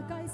Hãy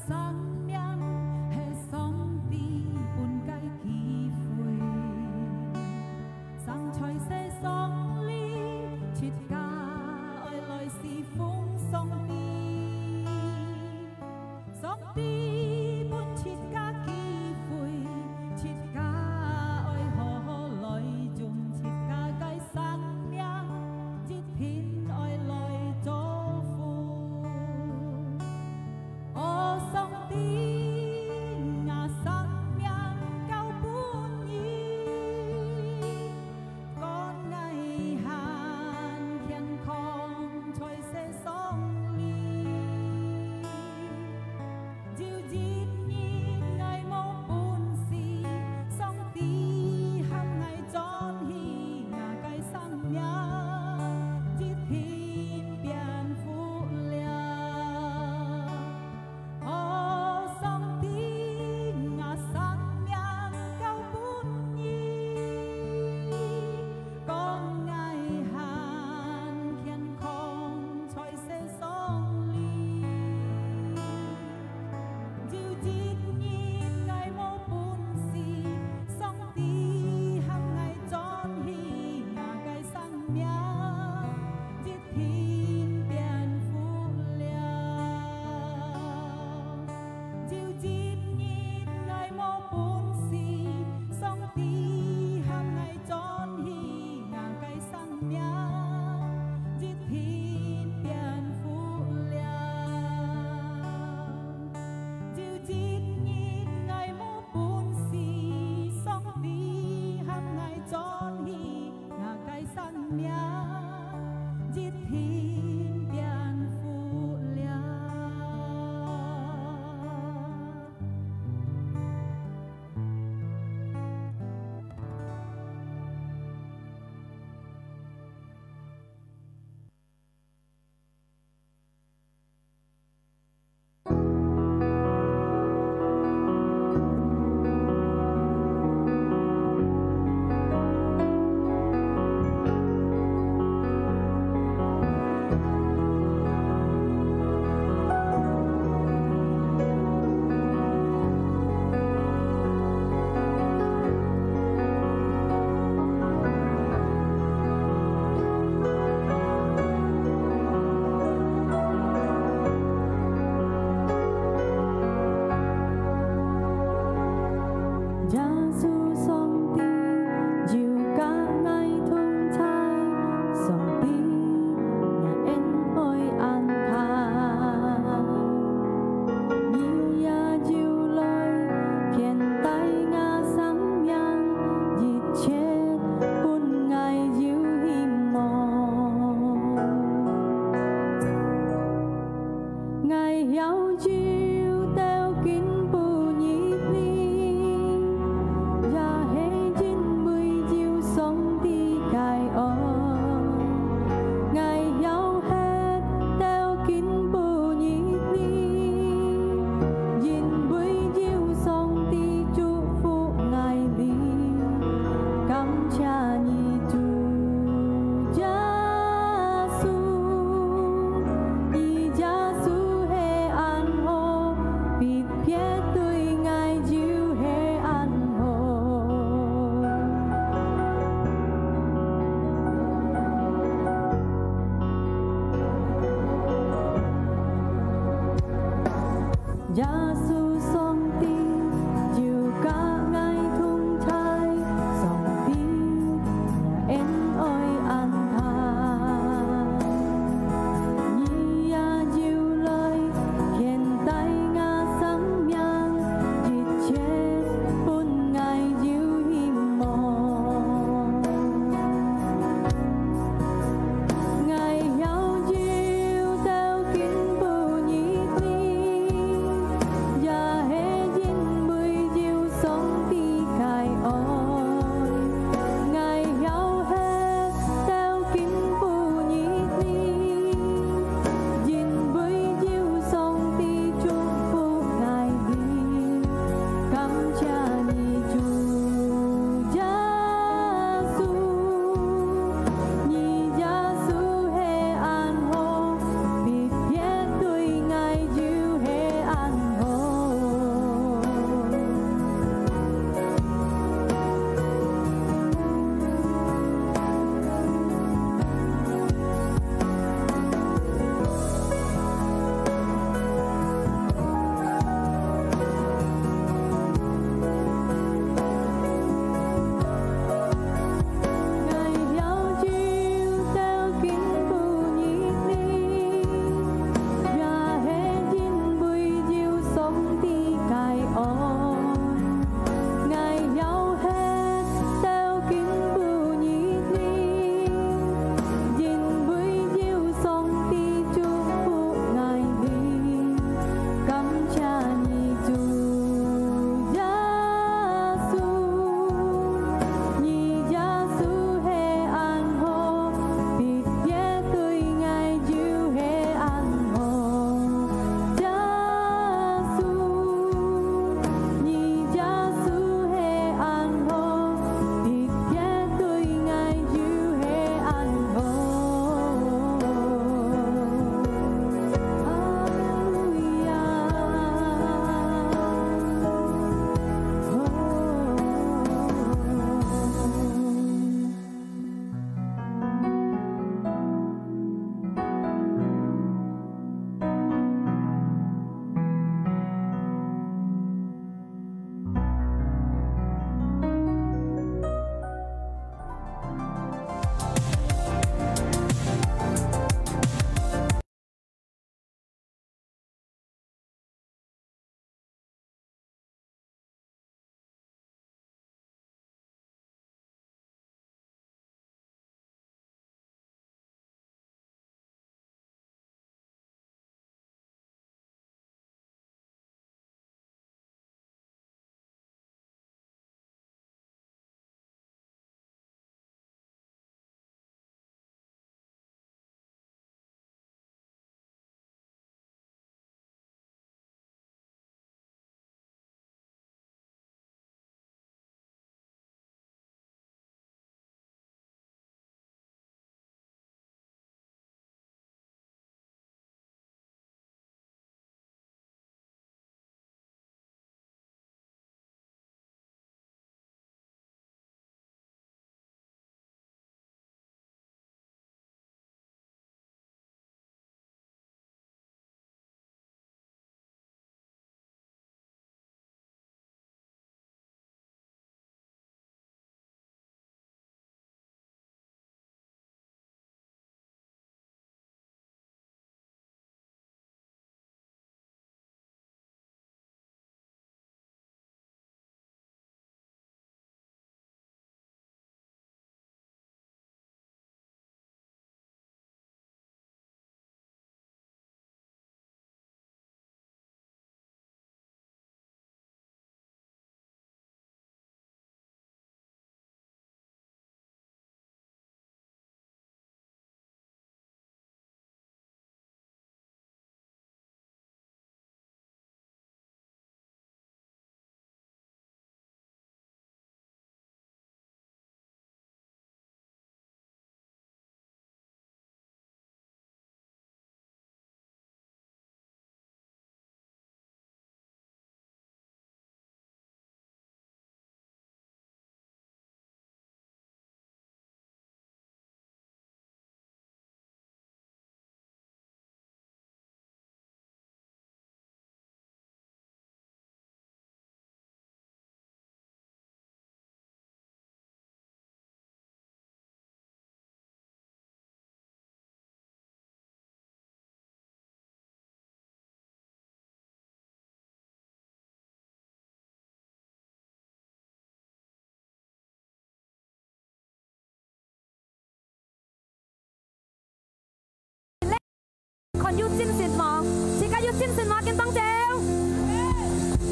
คนยุจินสินหมอสิกายุจินสินหมอกินต้องเจล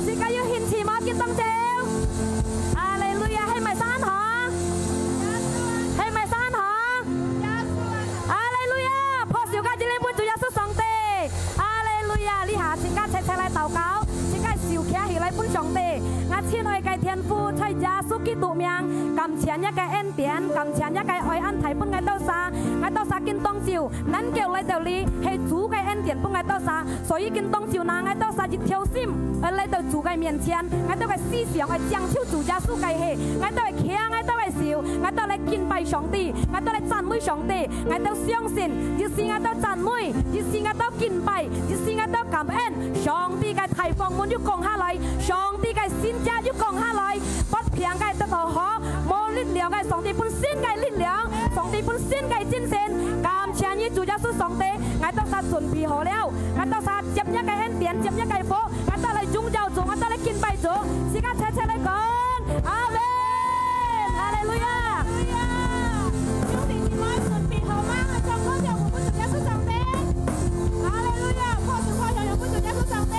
สิกายุหินฉีหมอกินต้องเจลอาเลลูยาให้ไม่ซ่านหอให้ไม่ซ่านหออาเลลูยาพอสิวกาจิเลบุญจุยาสุสองเตอาเลลูยาลิหาสิกาใช้ใช้ไรเต่าเก้าสิกาสิวแค่หิไรปุ้นสองเตงาเชียนอ้อยไก่เทียนฟูใช้ยาสุกิตุเมียงกำเชียนยาไก่เอ็นเตียนกำเชียนยาไก่อ้อยอันไทยปุ้นไงเต้าซาไงเต้าซากินต้องจิวนั้นเกี่ยวไรเต่าลีให้จูไก่เอ็นเตียนปุ้นไงเต้าซา所以กินต้องจิวนางไงเต้าซาจิตเที่ยวซิมอะไรเต้าจูไก่เมียนเชียนไงเต้าไก่ซีเสียงไอ้จังเที่ยวจูยาสุไก่เฮไงเต้าไอ้เคียงไงเต้าไอ้สิวไงเต้าไอ้กินไปสองตีไงเต้าไอ้จันมุ้ยสองตีไงเต้าเสียงสินยิ่งสิไงเต้าจันมุ้ยยิ่งสิไงเต้ากินไปยิ่งสิไงเต้ากำเอ็นสองตีไก่ไทยฟองมุนยุกง500สองตีไก่สินจ้ายุกง500ปัดเพียงไก่ตะต่อหอโมลิ้นเหลียวไก่สองตีปุ่นสินไก่ลิ้นเหลียวสองตีปุ่นสินไก่จินเซนกามเชียนยี่จูยาสุสองเตไงต้องซาจุนพีหอแล้วไงต้องซาเจ็บยาไก่เอ็นเตียนเจ็บยาไก่โฟไงต้องอะไรจุงเจ้าจุงไงต้องอะไรกินไปจุงสิกาเชเลยก่อนอาเมนฮาเลลูยาจุงตีจีมาจุนพีหอมากจงก็เจ้าหุ่นจุยาสุสองเตฮาเลลูยาพ่อจุพ่อยังหุ่นจุยาสุสองเต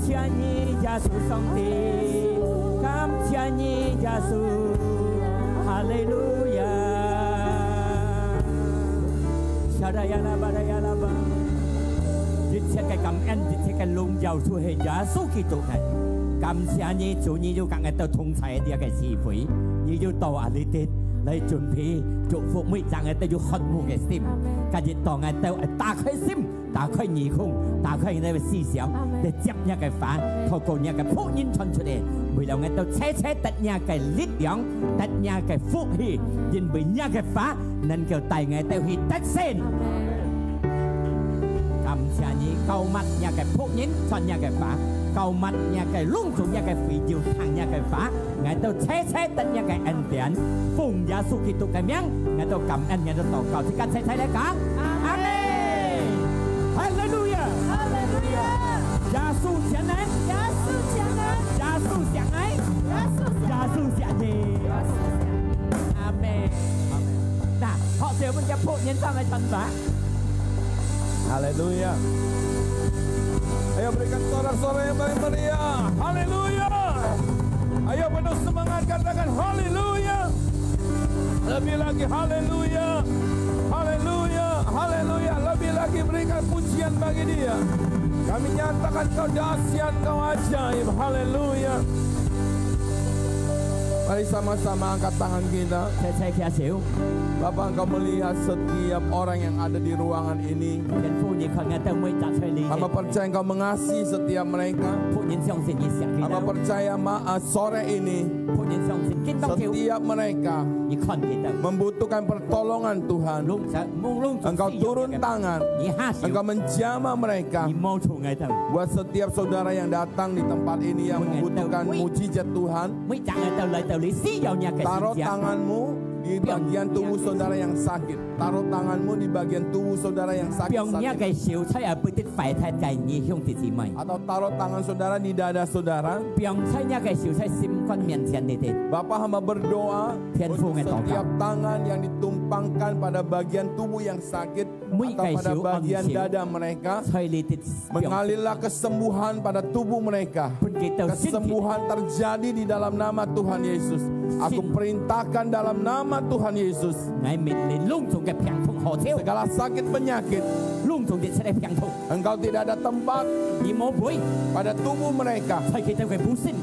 谢你耶稣上帝，感谢你耶稣，哈利路亚。沙拉亚拉巴拉亚拉巴，一切嘅感恩，一切嘅榮耀，都係耶穌基督嘅。感謝你，主你要更加到通才啲嘅智慧，你要到啊你哋嚟準備祝福每一樣嘅都要渴慕嘅心，今日當嘅都打開心，打開耳孔，打開你嘅思想，你接一嘅法，透過一嘅福音傳出嚟，為了我到車得一嘅力量，得一嘅福氣，因為一嘅法能夠帶我到去得勝。感謝你購物一嘅福音傳一嘅法。cầu mặt nhà cái lung tung nhà cái phí diệu thằng nhà cái phá ngày tôi thế tận nhà cái ân điển phùng gia su kỳ tục cái miếng ngày tôi cảm ơn ngày tôi祷告thì các thế lấy cả amen hallelujah hallelujah gia su chẳng ấy gia su chẳng ấy gia su chẳng ấy gia su chẳng gì amen nah họ sẽ muốn nhập phụ nhân sang cái chân phá hallelujah. Ayo berikan sorak-sorak yang paling meriah. Haleluya. Ayo penuh semangat katakan haleluya. Lebih lagi haleluya. Haleluya. Haleluya. Lebih lagi berikan pujian bagi dia. Kami nyatakan kau dahsyat, kau ajaib. Haleluya. Mari sama-sama angkat tangan kita. Bapak engkau melihat setiap orang yang ada di ruangan ini. Hamba percaya engkau mengasihi setiap mereka. Hamba percaya sore ini setiap mereka membutuhkan pertolongan Tuhan. Engkau turun tangan, engkau menjamah mereka. Buat setiap saudara yang datang di tempat ini yang membutuhkan mujizat Tuhan, taruh tanganmu di bagian tubuh saudara yang sakit. Taruh tanganmu di bagian tubuh saudara yang sakit. Atau taruh tangan saudara di dada saudara. Bapak hamba berdoa untuk setiap tangan yang ditumpangkan pada bagian tubuh yang sakit atau pada bagian dada mereka, mengalirlah kesembuhan pada tubuh mereka. Kesembuhan terjadi di dalam nama Tuhan Yesus. Aku perintahkan dalam nama Tuhan Yesus, segala sakit penyakit engkau tidak ada tempat pada tubuh mereka.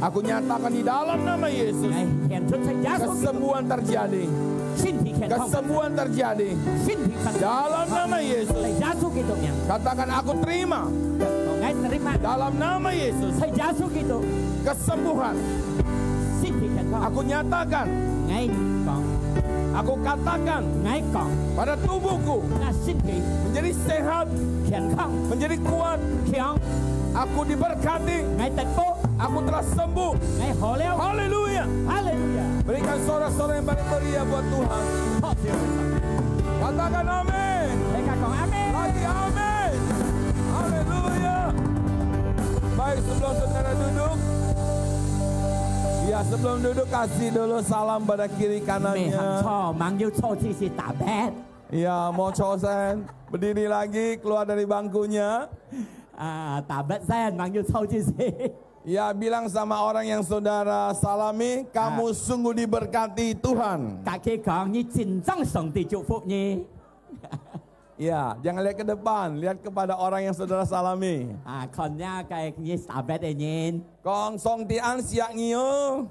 Aku nyatakan di dalam nama Yesus, kesembuhan terjadi. Kesembuhan terjadi dalam nama Yesus. Katakan aku terima dalam nama Yesus. Kesembuhan aku nyatakan, aku katakan pada tubuhku menjadi sehat, menjadi kuat. Aku diberkati, aku telah sembuh. Haleluya. Berikan sorak-sorak yang paling meriah buat Tuhan. Katakan amin. Lagi amin. Haleluya. Baik, sebelum saudara duduk, ya sebelum duduk kasih dulu salam pada kiri kanannya. Ya mau cosen, berdiri lagi, keluar dari bangkunya. Ya bilang sama orang yang saudara salami, kamu sungguh diberkati Tuhan. Ya, jangan lihat ke depan, lihat kepada orang yang saudara salami. Kong song tian siak ngio.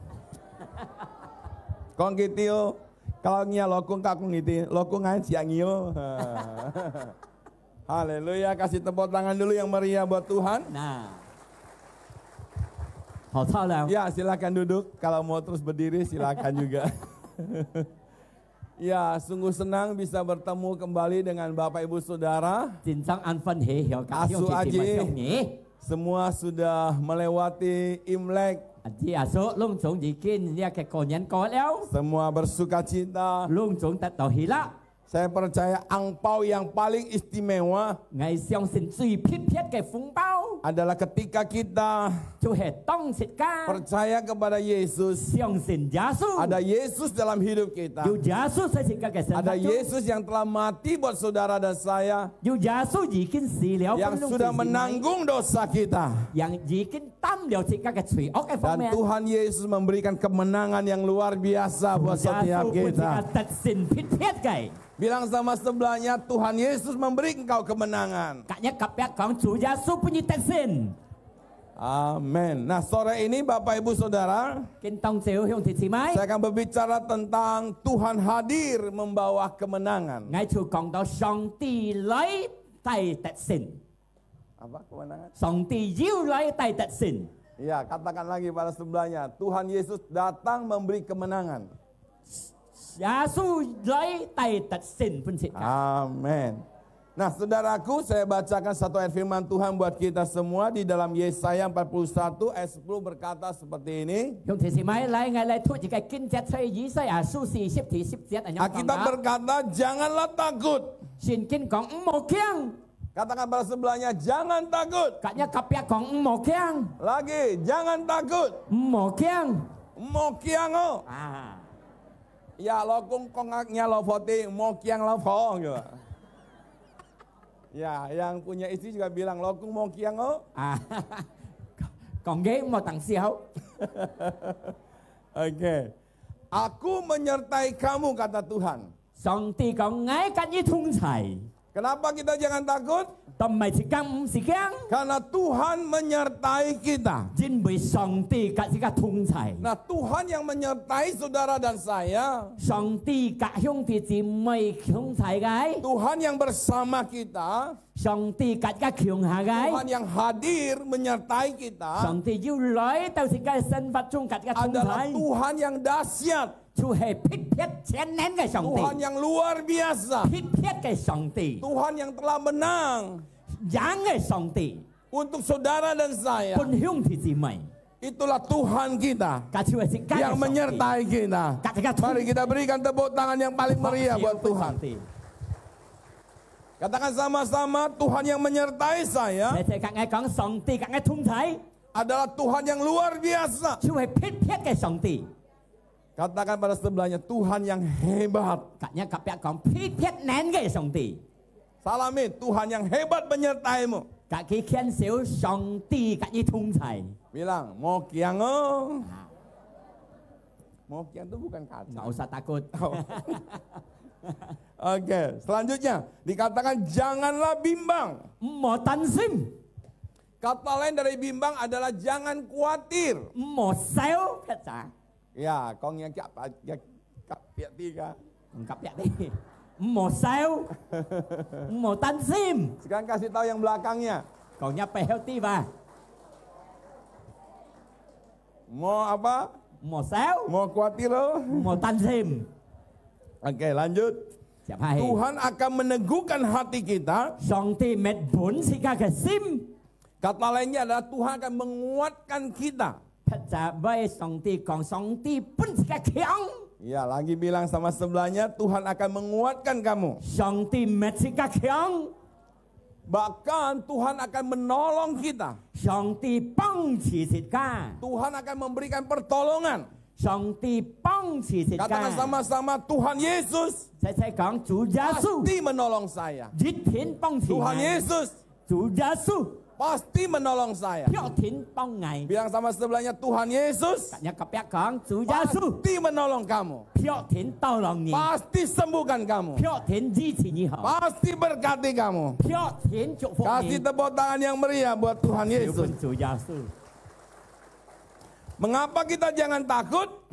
Kong gitu. Kalau ngia lokung kakung gitu, lokungan siak ngio. Haleluya, kasih tepuk tangan dulu yang meriah buat Tuhan. Ya, silakan duduk. Kalau mau terus berdiri silakan juga. Ya, sungguh senang bisa bertemu kembali dengan Bapak Ibu Saudara. Asu Aji, semua sudah melewati Imlek. Semua bersuka cita. Saya percaya angpau yang paling istimewa adalah ketika kita percaya kepada Yesus. Ada Yesus dalam hidup kita. Ada Yesus yang telah mati buat saudara dan saya. Yang sudah menanggung dosa kita. Dan Tuhan Yesus memberikan kemenangan yang luar biasa buat setiap kita. Bilang sama sebelahnya, Tuhan Yesus memberi engkau kemenangan. Amin. Nah, sore ini Bapak Ibu Saudara, saya akan berbicara tentang Tuhan hadir membawa kemenangan. Apa kemenangan? Ya, katakan lagi pada sebelahnya, Tuhan Yesus datang memberi kemenangan. Amin. Nah, saudaraku, saya bacakan satu ayat firman Tuhan buat kita semua di dalam Yesaya 41 ayat 10 berkata seperti ini. Alkitab berkata, janganlah takut. Katakan pada sebelahnya, jangan takut. Lagi, jangan takut. Mokiango. Ya, lo kongaknya lo voting, mokiang lo phong gitu. Ya, yang punya istri juga bilang lo kong mokiang lo. Còn ghế mau tặng siêu. Oke. Aku menyertai kamu kata Tuhan. Sangti kau ngai kan như thung chảy. Kenapa kita jangan takut? Karena Tuhan menyertai kita. Nah, Tuhan yang menyertai saudara dan saya. Tuhan yang bersama kita. Tuhan yang hadir menyertai kita. Adalah Tuhan yang dahsyat. Tuhan yang luar biasa. Tuhan yang telah menang untuk saudara dan saya. Itulah Tuhan kita yang menyertai kita. Mari kita berikan tepuk tangan yang paling meriah buat Tuhan. Katakan sama-sama, Tuhan yang menyertai saya adalah Tuhan yang luar biasa. Katakan pada sebelahnya, Tuhan yang hebat. Salamin, Tuhan yang hebat menyertaimu. Bilang, mokiang oh. Mokiang itu bukan kaca. Nggak usah takut. Oke, selanjutnya dikatakan janganlah bimbang. Kata lain dari bimbang adalah jangan khawatir. Ya, con nghe cặp tiệt đi cả. Cặp tiệt đi. Một sao. Một tan sim. Sekarang kasih tahu yang belakangnya. Còn nhá healthy và. Mau apa? Một sao. Mau khawatir lo. Một tan sim. Oke, lanjut. Tuhan akan meneguhkan hati kita. Kata lainnya adalah Tuhan akan menguatkan kita. Ya, lagi bilang sama sebelahnya, Tuhan akan menguatkan kamu. Bahkan Tuhan akan menolong kita. Tuhan akan memberikan pertolongan. Katakan sama-sama, Tuhan Yesus pasti menolong saya. Tuhan Yesus pasti menolong saya. Bilang sama sebelahnya, Tuhan Yesus pasti menolong kamu. Pasti sembuhkan kamu. Pasti berkati kamu. Kasih tepuk tangan yang meriah buat Tuhan Yesus. Mengapa kita jangan takut?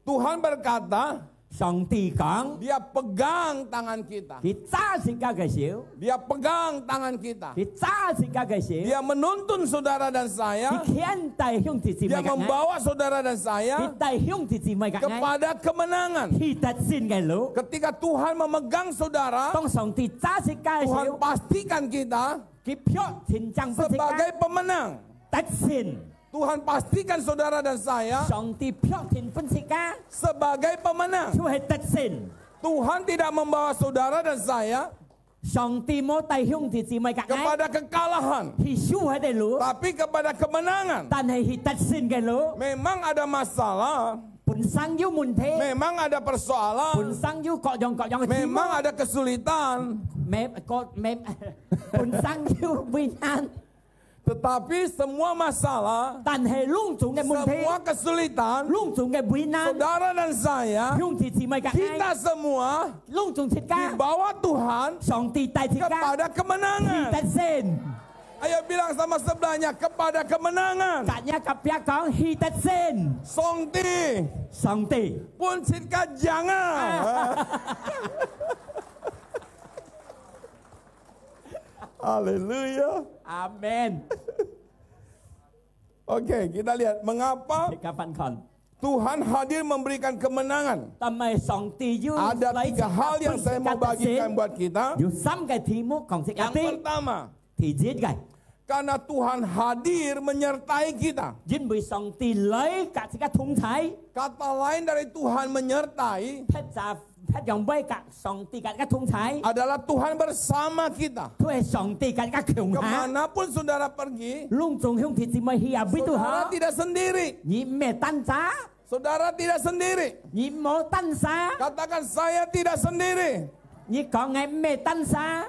Tuhan berkata, dia pegang tangan kita. Dia pegang tangan kita. Dia menuntun saudara dan saya. Dia membawa saudara dan saya kepada kemenangan. Ketika Tuhan memegang saudara, Tuhan pastikan kita sebagai pemenang. Tuhan pastikan saudara dan saya sebagai pemenang. Tuhan tidak membawa saudara dan saya kepada kekalahan, tapi kepada kemenangan. Memang ada masalah, memang ada persoalan, memang ada kesulitan, tetapi semua masalah, semua kesulitan, saudara dan saya, kita semua dibawa Tuhan kepada kemenangan. Ayo bilang sama sebelahnya, kepada kemenangan. Songti pun sitka jangan. Haleluya. Amin. Oke, kita lihat mengapa Tuhan hadir memberikan kemenangan. Ada 3 hal yang saya mau bagikan buat kita. Yang pertama, karena Tuhan hadir menyertai kita. Kata lain dari Tuhan menyertai adalah Tuhan bersama kita. Kemanapun saudara pergi, saudara tidak sendiri. Saudara tidak sendiri. Katakan, saya tidak sendiri.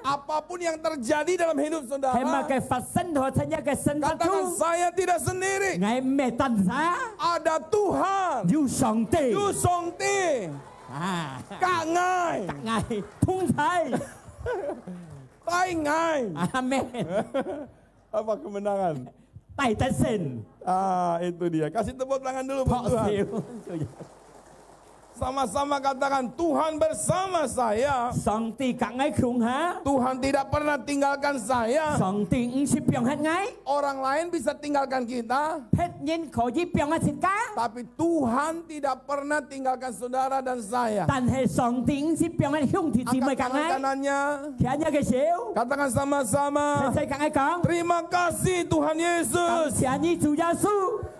Apapun yang terjadi dalam hidup saudara, katakan, saya tidak sendiri. Ada Tuhan. You Songti. Kak Ngai. Tai Ngai. Amin. Apa kemenangan? Itu dia. Kasih tepuk tangan dulu buat Tuhan. Sama-sama katakan, Tuhan bersama saya. Tuhan tidak pernah tinggalkan saya. Orang lain bisa tinggalkan kita, tapi Tuhan tidak pernah tinggalkan saudara dan saya. Angkat tangan kanannya, katakan sama-sama, terima kasih Tuhan Yesus.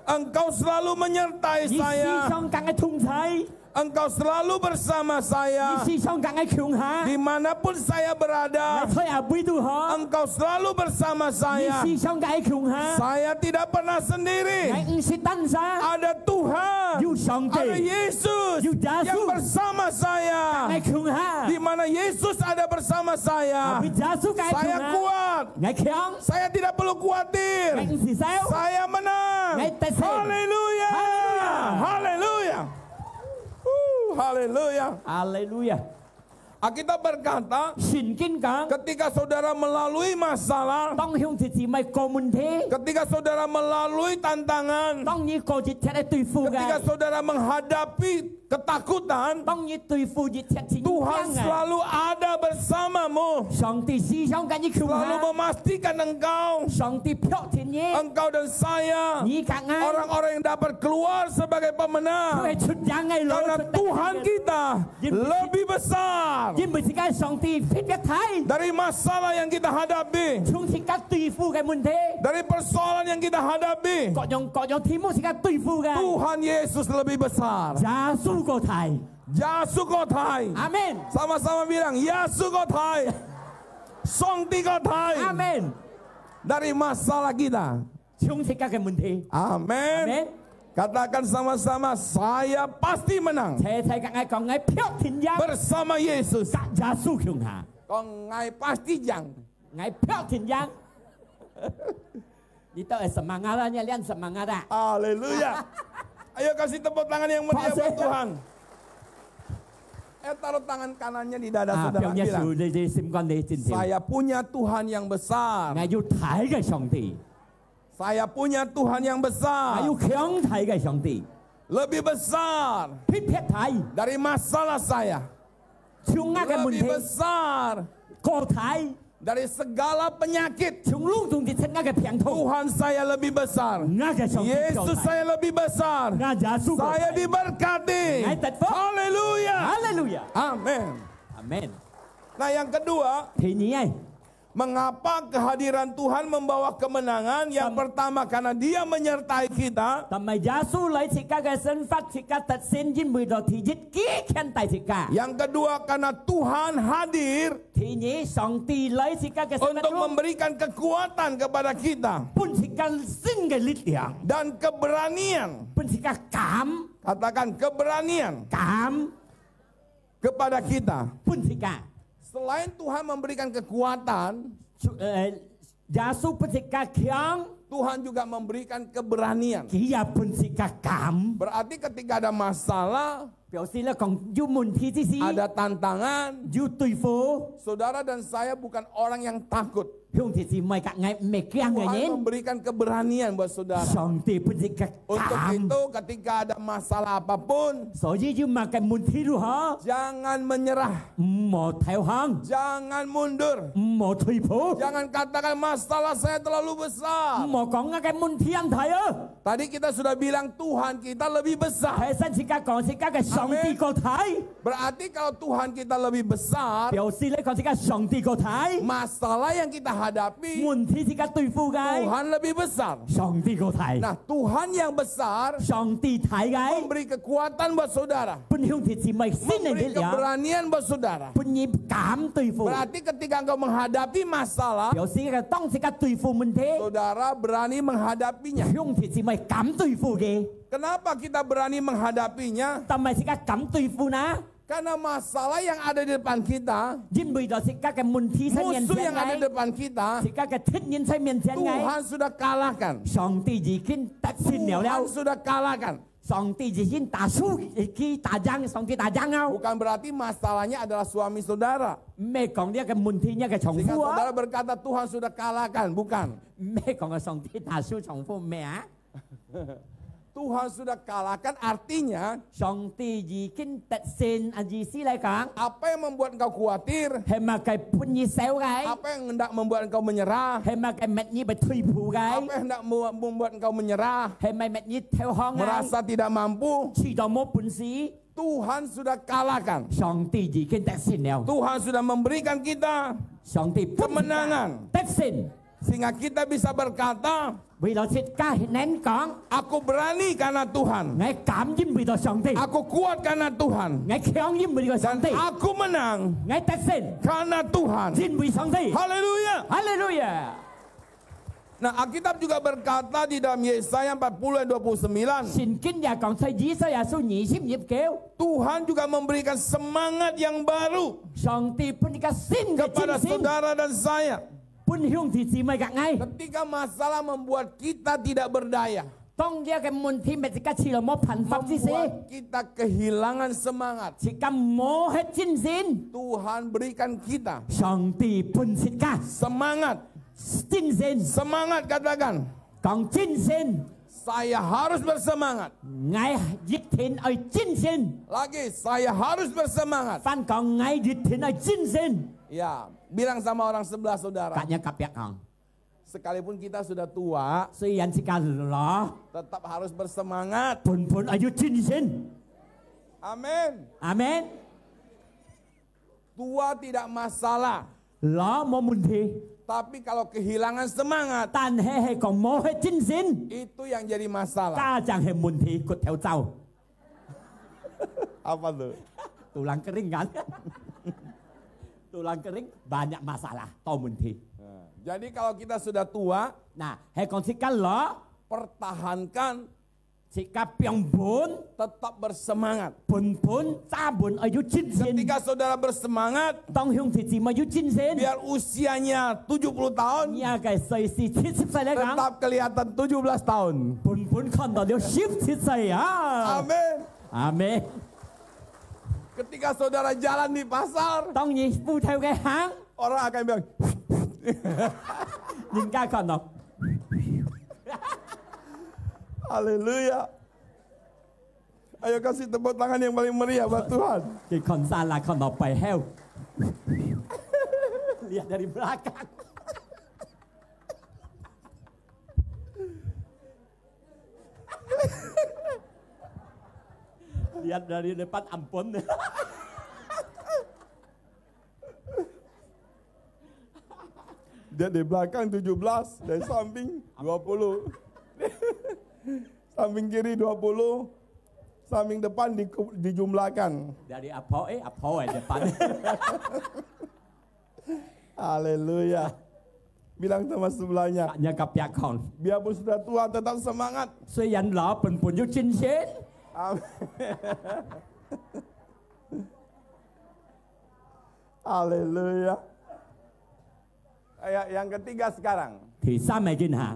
Engkau selalu menyertai saya. Engkau selalu bersama saya. Dimanapun saya berada, Engkau selalu bersama saya. Saya tidak pernah sendiri. Ada Tuhan, ada Yesus yang bersama saya. Di mana Yesus ada bersama saya, saya kuat. Saya tidak perlu khawatir. Saya menang. Haleluya. Haleluya. Haleluya. Haleluya. Alkitab berkata, ketika saudara melalui masalah, ketika saudara melalui tantangan, ketika saudara menghadapi ketakutan, Tuhan selalu ada bersamamu. Selalu memastikan engkau dan saya, orang-orang yang dapat keluar sebagai pemenang. Karena Tuhan kita lebih besar dari masalah yang kita hadapi, dari persoalan yang kita hadapi. Tuhan Yesus lebih besar. Yasukotai. Amin. Sama-sama bilang, Yasukotai. Songtikotai. Amin. Dari masalah kita. Amin. Katakan sama-sama, saya pasti menang. Bersama Yesus. Ngai pasti jang. Itu semangatnya, lihat semangat. Haleluya. Ayo kasih tepuk tangan yang meriah buat Tuhan. Taruh tangan kanannya di dada saudara. Saya punya Tuhan yang besar. Saya punya Tuhan yang besar. Lebih besar dari masalah saya. Lebih besar dari segala penyakit. Tuhan saya lebih besar. Yesus saya lebih besar. Saya diberkati. Haleluya. Haleluya. Amin. Amin. Nah yang kedua, Mengapa kehadiran Tuhan membawa kemenangan? Yang pertama karena Dia menyertai kita. Yang kedua karena Tuhan hadir untuk memberikan kekuatan kepada kita dan keberanian. Katakan keberanian kepada kita. Selain Tuhan memberikan kekuatan, Tuhan juga memberikan keberanian. Berarti ketika ada masalah, ada tantangan, saudara dan saya bukan orang yang takut. Tuhan memberikan keberanian buat saudara. Untuk itu ketika ada masalah apapun, jangan menyerah, jangan mundur, jangan katakan masalah saya terlalu besar. Tadi kita sudah bilang Tuhan kita lebih besar. Amin. Berarti kalau Tuhan kita lebih besar, masalah yang kita hadapi, Tuhan lebih besar. Nah, Tuhan yang besar memberi kekuatan buat saudara, memberi keberanian buat saudara. Berarti ketika engkau menghadapi masalah, saudara berani menghadapinya. Kenapa kita berani menghadapinya? Karena masalah yang ada di depan kita, musuh yang ada di depan kita, Tuhan sudah kalahkan. Tuhan sudah kalahkan. Bukan berarti masalahnya adalah suami saudara. Jika saudara berkata Tuhan sudah kalahkan, bukan. Tuhan sudah kalahkan artinya apa yang membuat engkau khawatir, apa yang hendak membuat engkau menyerah, apa yang hendak membuat engkau menyerah, merasa tidak mampu, Tuhan sudah kalahkan. Tuhan sudah memberikan kita kemenangan, sehingga kita bisa berkata, aku berani karena Tuhan, aku kuat karena Tuhan, dan aku menang karena Tuhan. Haleluya. Haleluya. Nah, Alkitab juga berkata di dalam Yesaya 40 ayat 29, Tuhan juga memberikan semangat yang baru kepada saudara dan saya. Ketika masalah membuat kita tidak berdaya, membuat kita kehilangan semangat, Tuhan berikan kita semangat. Semangat, katakan, saya harus bersemangat. Lagi, saya harus bersemangat. Ya, bilang sama orang sebelah saudara, sekalipun kita sudah tua, tetap harus bersemangat. Amin. Amin. Tua tidak masalah, tapi kalau kehilangan semangat, itu yang jadi masalah. Apa tuh? Tulang kering kan? Tulang kering banyak masalah, Jadi kalau kita sudah tua, pertahankan, tetap bersemangat. Ketika saudara bersemangat, biar usianya 70 tahun, tetap kelihatan 17 tahun. Amin. Amin. Ketika saudara jalan di pasar, orang akan bilang, haleluya. Ayo kasih tepuk tangan yang paling meriah buat Tuhan. Lihat dari belakang. Lihat dari depan, ampun. Dia di belakang 17, dari samping 20. Samping kiri 20, samping depan dijumlahkan. Dari apa depan. Haleluya. Bilang sama sebelahnya, Cả nhà cặp nhạc còn. biarpun sudah tua tetap semangat.虽然老本就金钱。 Amin. Haleluya. Yang ketiga sekarang. Thì sao mày kinh hạ?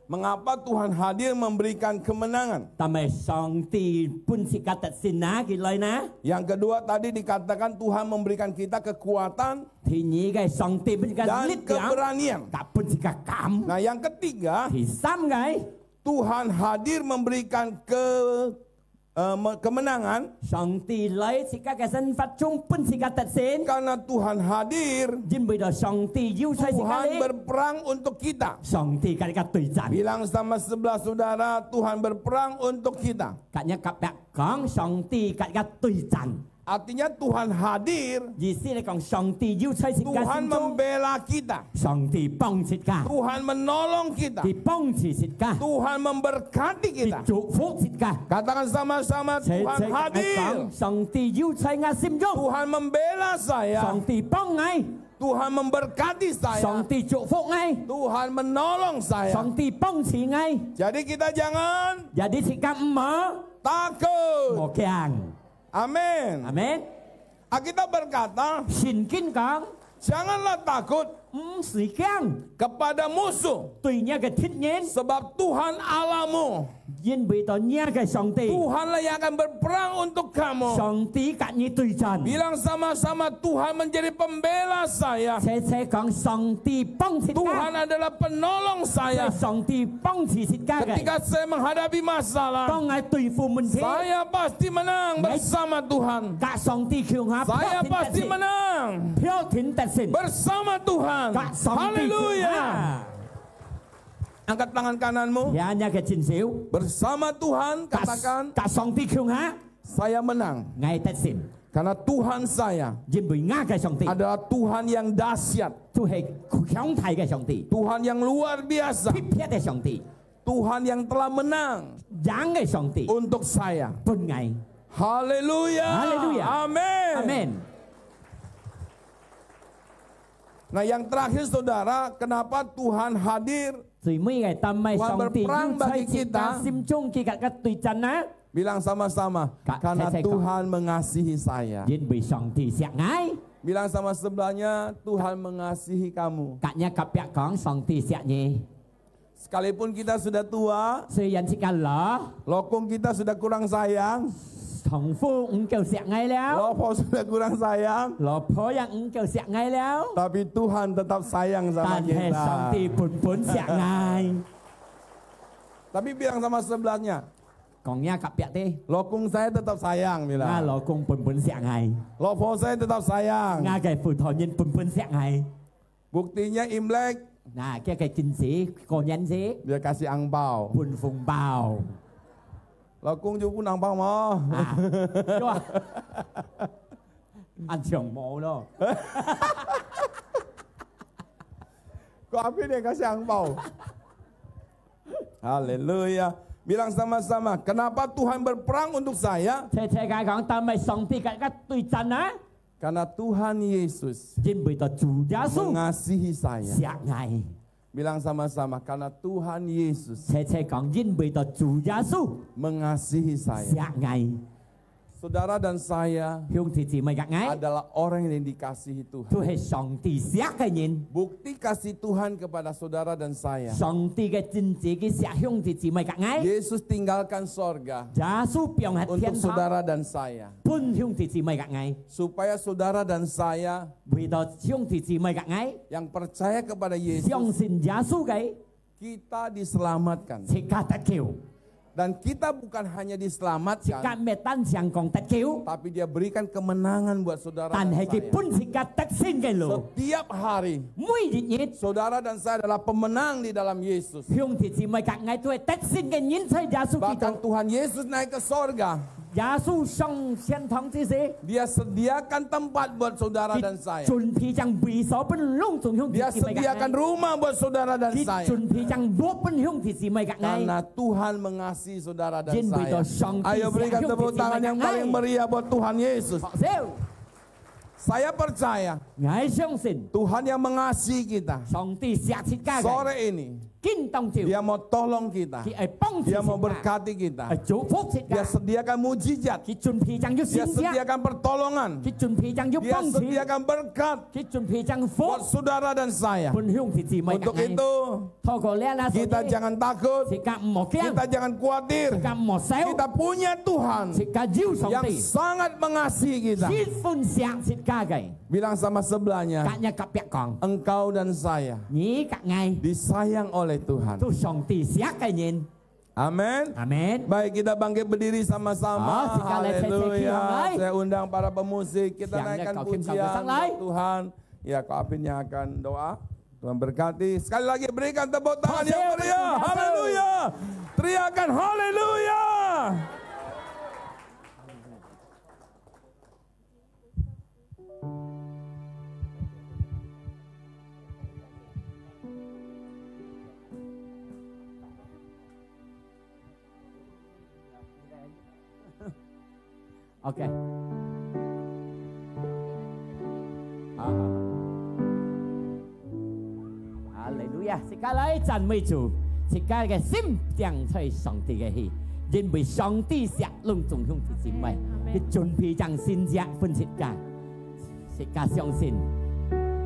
Mengapa Tuhan hadir memberikan kemenangan? Tapi Sangti pun sikat sina gilai na. Yang kedua tadi dikatakan Tuhan memberikan kita kekuatan Thì nhị cái Sangti pun sikat dan lit keberanian. Cả pun sikat kam. Nah yang ketiga, Thì sam cái Tuhan hadir memberikan kemenangan Sangti lấy sikat cái sân phát trung pun sikat sin. karena Tuhan hadir. Jin bây giờ Sangti yêu sai sikat Tuhan lit. berperang untuk kita. Sangti cái tùy chặn. Bilang sama sebelah saudara, Tuhan berperang untuk kita. Cả nhà cặp nhạc con Sangti cái tùy chặn. Artinya Tuhan hadir, Ý là còn Sangti yêu sai sikat Tuhan sin trung. membela kita. Sangti bong sikat. Tuhan menolong kita. Thì bong chỉ sikat. Tuhan memberkati Thì kita. chúc phúc sikat. Katakan sama-sama, Tuhan hadir. Sangti yêu sai nga sim dung. Tuhan membela saya. Sangti bong ngay. Tuhan memberkati saya. Sangti chúc phúc ngay. Tuhan menolong saya. Sangti bong chỉ ngay. Jadi kita jangan Jadi sikat mở takut. một cái hàng. Amin. Amen. Alkitab berkata, Xin kinh con. janganlah takut Sĩ kang. kepada musuh. Tùy nha cái thích nhiên. Sebab Tuhan Allahmu, Yên bị tỏ nha cái Sangti. Tuhanlah yang akan berperang untuk kamu. Sangti cả như tùy trần. Bilang sama-sama, Tuhan menjadi pembela saya. Sẽ còn Sangti bong xịt Tuhan ca. adalah penolong saya. Sangti bong chỉ xịt ca cái. Ketika saya menghadapi masalah, Bong ngay tùy phù mình thế. saya pasti menang bersama Tuhan. Cả Sangti khiêu hóa. Saya pasti menang Phiêu thính tật xịn. bersama Tuhan. Cả Sangti Haleluya. Angkat tangan kananmu. Ya nha cái trình xíu. Bersama Tuhan katakan, Cả Sangti khiêu hóa. saya menang. Ngay tật xịn. Karena Tuhan saya Yên bị ngã cái Sangti. adalah Tuhan yang dahsyat. Tu hệ khéo thay cái Sangti. Tuhan yang luar biasa. Phép phép cái Sangti. Tuhan yang telah menang Giáng cái Sangti. untuk saya. Pun ngày. Haleluya. Haleluya. Amin. Amen. Nah yang terakhir saudara, kenapa Tuhan hadir? Rồi mấy ngày tâm mai Tuhan Sangti berperang yêu bagi chơi xịt kita. ca sim chung khi cả tùy trần á. Bilang sama-sama, Kak, karena saya- Tuhan mengasihi saya. Yên bị Sangti xẹt ngay. Bilang sama sebelahnya, Tuhan mengasihi kamu. Cả nhà cặp bạc con Sangti xẹt nhỉ. Sekalipun kita sudah tua, Suy dần xịt ca lỡ. lokong kita sudah kurang sayang, Thằng phu cũng kêu xẹt ngay léo. lopo sudah kurang sayang, Lọ phó yang cũng kêu xẹt ngay léo. tapi Tuhan tetap sayang sama Tàn hệ kita. Sangti pun xẹt ngay. Tapi bilang sama sebelahnya, Còn nhà cặp bạc đi. lokong saya tetap sayang, Nga bilang. lọ cùng pun xẹt ngay. Lopo saya tetap sayang. Nga cái phù thọ nhân pun xẹt ngay. Buktinya Imlek, Nah cái kinh sĩ cô nhân sĩ. dia kasih angpau. Pun phùng bào. Lokong juga pun angpau mau. À, Chua. Ăn trưởng mộ đâu. Kok Api dia kasih angpau? Haleluya. Bilang sama-sama, kenapa Tuhan berperang untuk saya? Thế cái con ta mày sống thì cái tùy chân á. Karena Tuhan Yesus Jin bị tao chủ giá su. mengasihi saya. Xẹt ngay. Bilang sama-sama, karena Tuhan Yesus Thế con Jin bị tao chủ giá su. mengasihi saya. Xẹt ngay. Saudara dan saya Hương thì chỉ mày gạt ngay. adalah orang yang dikasihi Tu Tuhan. hệ sống thì xẹt cái nhìn. Bukti kasih Tuhan kepada saudara dan saya. Sống thì cái chính trị cái xẹt hương thì chỉ mày gạt ngay. Yesus tinggalkan sorga Giá su biong hạt untuk thiên thọ. saudara dan saya. Pun hương thì chỉ mày gạt ngay. Supaya saudara dan saya Vì đó hương thì chỉ mày gạt ngay. yang percaya kepada Xiong Yesus, xin giá su cái. kita diselamatkan. Thì cả tất kiều. Dan kita bukan hanya Thì diselamatkan, cả mẹ tan xiang còn tất kiều. tapi dia berikan kemenangan buat saudara Tan dan hệ cái saya. pun thì cả tất xin cái lỗ. Setiap hari, Mỗi dịp nhít. saudara dan saya adalah pemenang di dalam Yesus. Hương thì chỉ mày gạt ngay tu hệ tất xin cái nhìn thấy giá su kỳ Bahkan tông. Tuhan Yesus naik ke sorga. Dia sediakan tempat buat saudara dan saya. Dia sediakan rumah buat saudara dan saya. Karena Tuhan mengasihi saudara dan saya. Ayo berikan tepuk tangan yang paling meriah buat Tuhan Yesus. Saya percaya Tuhan yang mengasihi kita. Sore ini Dia mau tolong kita. Dia mau berkati kita. Dia sediakan mujizat. Dia sediakan pertolongan. Dia sediakan berkat buat saudara dan saya. Untuk itu kita jangan takut. Kita jangan khawatir. Kita punya Tuhan yang sangat mengasihi kita. Bilang sama sebelahnya, engkau dan saya disayang oleh Tuhan. Amin. Amin. Baik, kita bangkit berdiri sama-sama. Haleluya. Saya undang para pemusik. Kita naikkan pujian buat Tuhan. Ya, Kak Apin yang akan doa. Tuhan berkati. Sekali lagi berikan tepuk tangan yang meriah. Haleluya. Teriakan haleluya. Okay. Hallelujah. Sekali讚美主，一家嘅心將出上帝嘅喜，因為上帝石龍總向佢姊妹，佢準備將先者分設家，一家相信，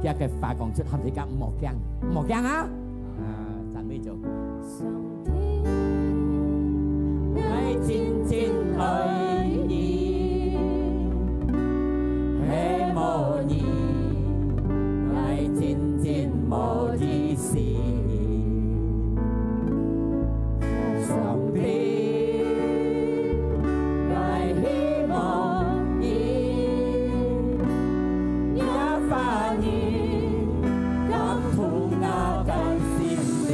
佢嘅發講出合一家莫驚啊！讚美主。上帝，愛真正愛你。愛慕你，愛真正無意思。上帝，愛希望你，也發你，感動我的心靈。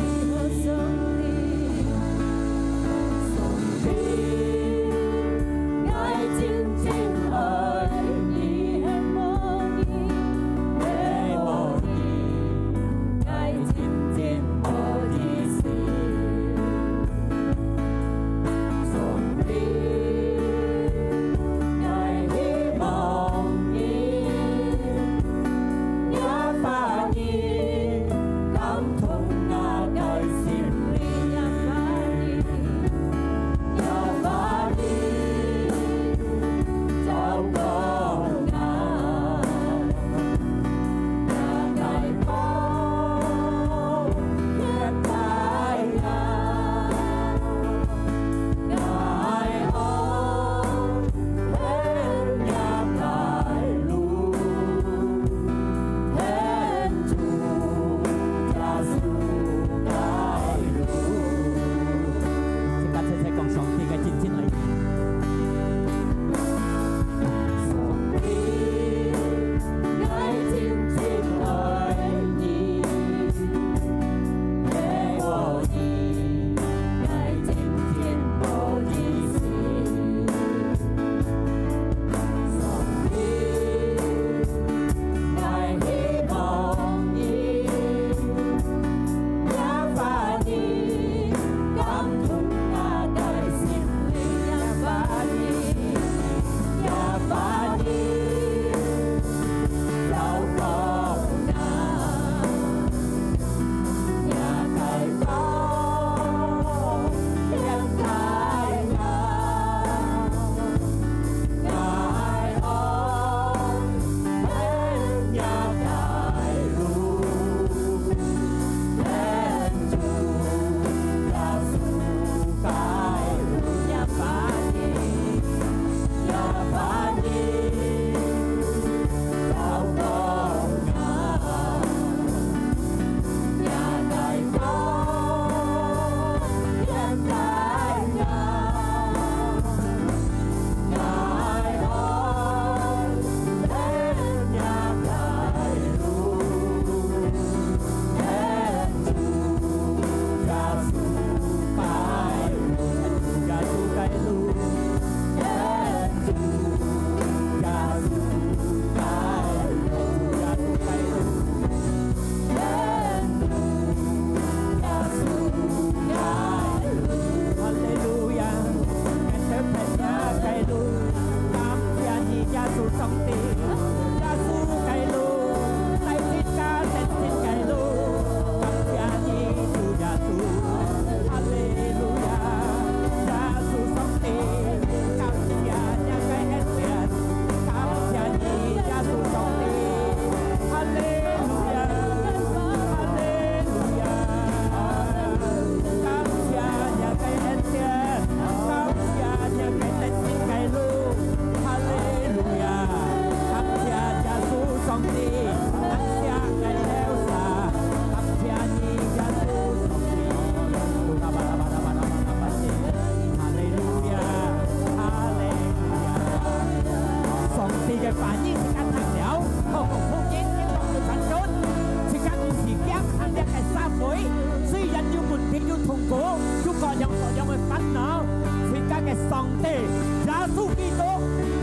上帝耶穌基督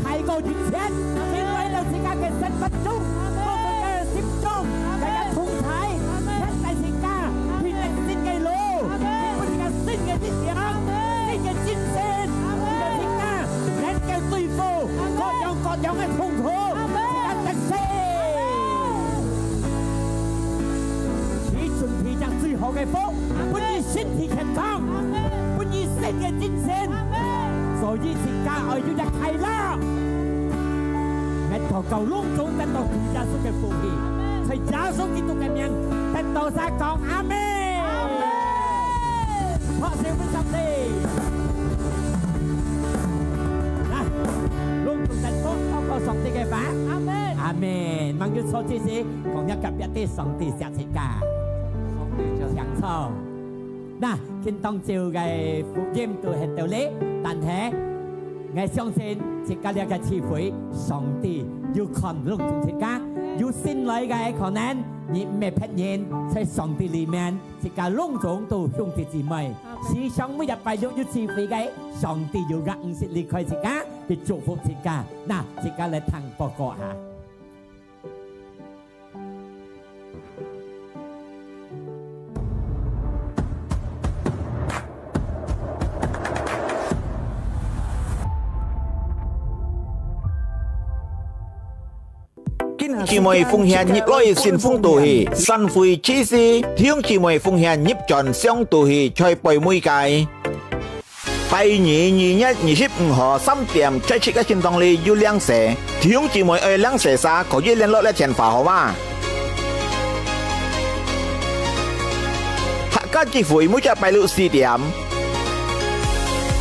係個完全，因為了自家嘅身份中，我哋嘅心中，大家同齊，一齊自家變成新嘅路，變成新嘅力量，新嘅精神，自家能夠對付各樣嘅痛苦，自家得勝。只準備將最好嘅福，本以身體健康，本以新嘅精神。所以自家愛要一係啦，我禱告隆重得到主耶穌嘅福氣，在耶穌基督嘅名得到撒講阿們。學聖父上帝，嗱，隆重得到禱告上帝嘅法，阿們，阿們。望住錯之時，講一及一啲上帝錫自家，享受。嗱，見當照嘅福音都係道理，但係我相信自家呢個智慧，上帝要看隆重自家，要信賴嘅可能，你唔係騙人，在上帝裡面，自家隆重到兄弟姊妹，時常每日拜六要智慧嘅，上帝要讓唔識離開自家，去祝福自家。嗱，自家嚟聽報告下。姊妹奉獻業內善風道氣，神會指示聽姊妹奉獻業盡相道氣，在背每屆。拜2/2/1/25號3點在這個行動裡有兩社，聽姊妹愛兩社啥可以聯絡來電話號碼。客家聚會每日拜六4點，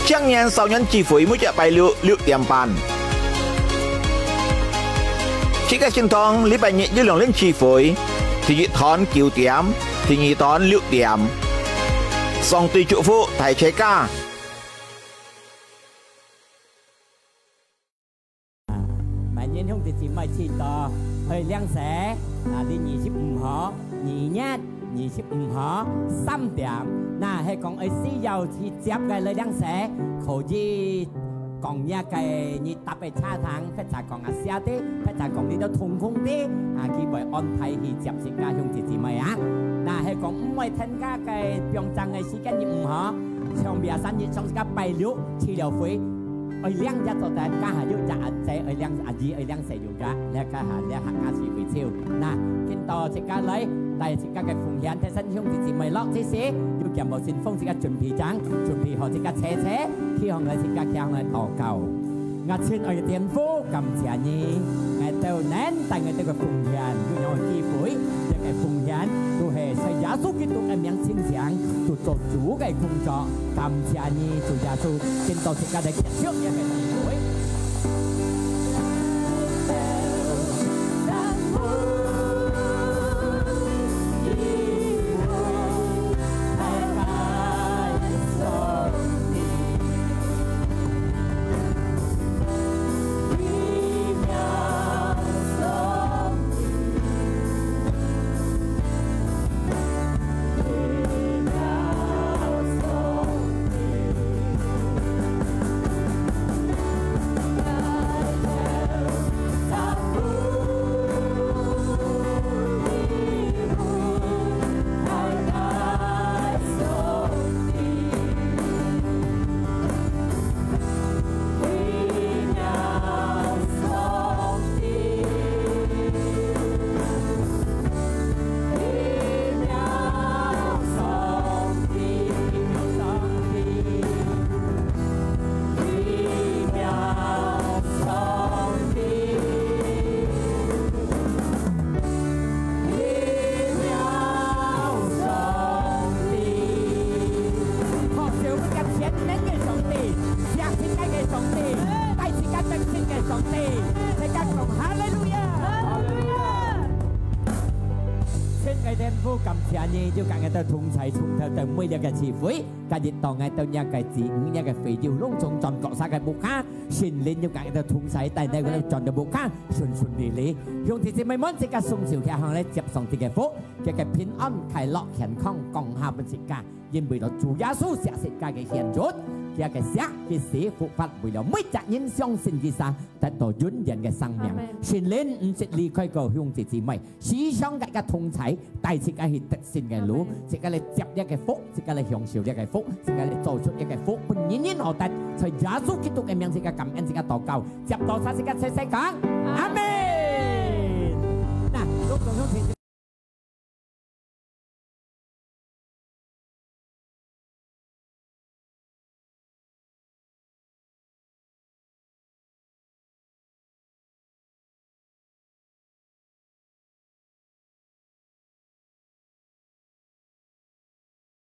青年少年聚會每日拜六6點半。這個行動禮拜日有兩輪聚會，第一堂9點，第二堂6點。上帝祝福大家。萬年兄弟姊妹知道去兩社，年25號、21、25號3點，嗱係講係需要去接嘅嚟兩社，可以。講一個你特別差堂，佢就講下少啲，佢就講你都痛苦啲，佢會安排去接自家兄弟姊妹啊。嗱係講唔會參加嘅平常嘅時間唔好，上邊3日上自家拜六治療會，我兩日做但家下要日仔，我兩阿姨我兩世要噶，你家下你客家時會超，嗱見到自家女。但係自家嘅奉獻，睇新兄弟姊妹落這些，要任務先鋒自家準備爭，準備學自家車，希望我自家向來禱告。我親愛嘅天父，感謝你，我到年但我哋嘅奉獻要有機會，呢個奉獻都係在耶穌基督嘅名前上做主嘅工作。感謝你，主耶穌見到自家嘅結束一個機會。感謝你，要今日都同齊從頭到尾一個詞彙，今日當我到一個字5一個肥料隆重盡各晒嘅木卡，先練要今日都同齊，但係佢盡到木卡順順利利，用啲姊妹們即刻送朝嘅行咧接上啲嘅福，嘅平安快樂健康降下俾自家，因為到主耶穌錫世界嘅獻出，佢嘅寫嘅寫復發，為了每隻人相信嘅啥，得到永遠嘅生命。全年唔識離開個兄弟姊妹，時常嘅嘅同齊，帶自己去得勝嘅路，自己嚟接一嘅福，自己嚟享受一嘅福，自己嚟做出一嘅福，本人人學得，在耶穌基督嘅名，自己感恩，自己禱告，接到晒自己細細講，阿門。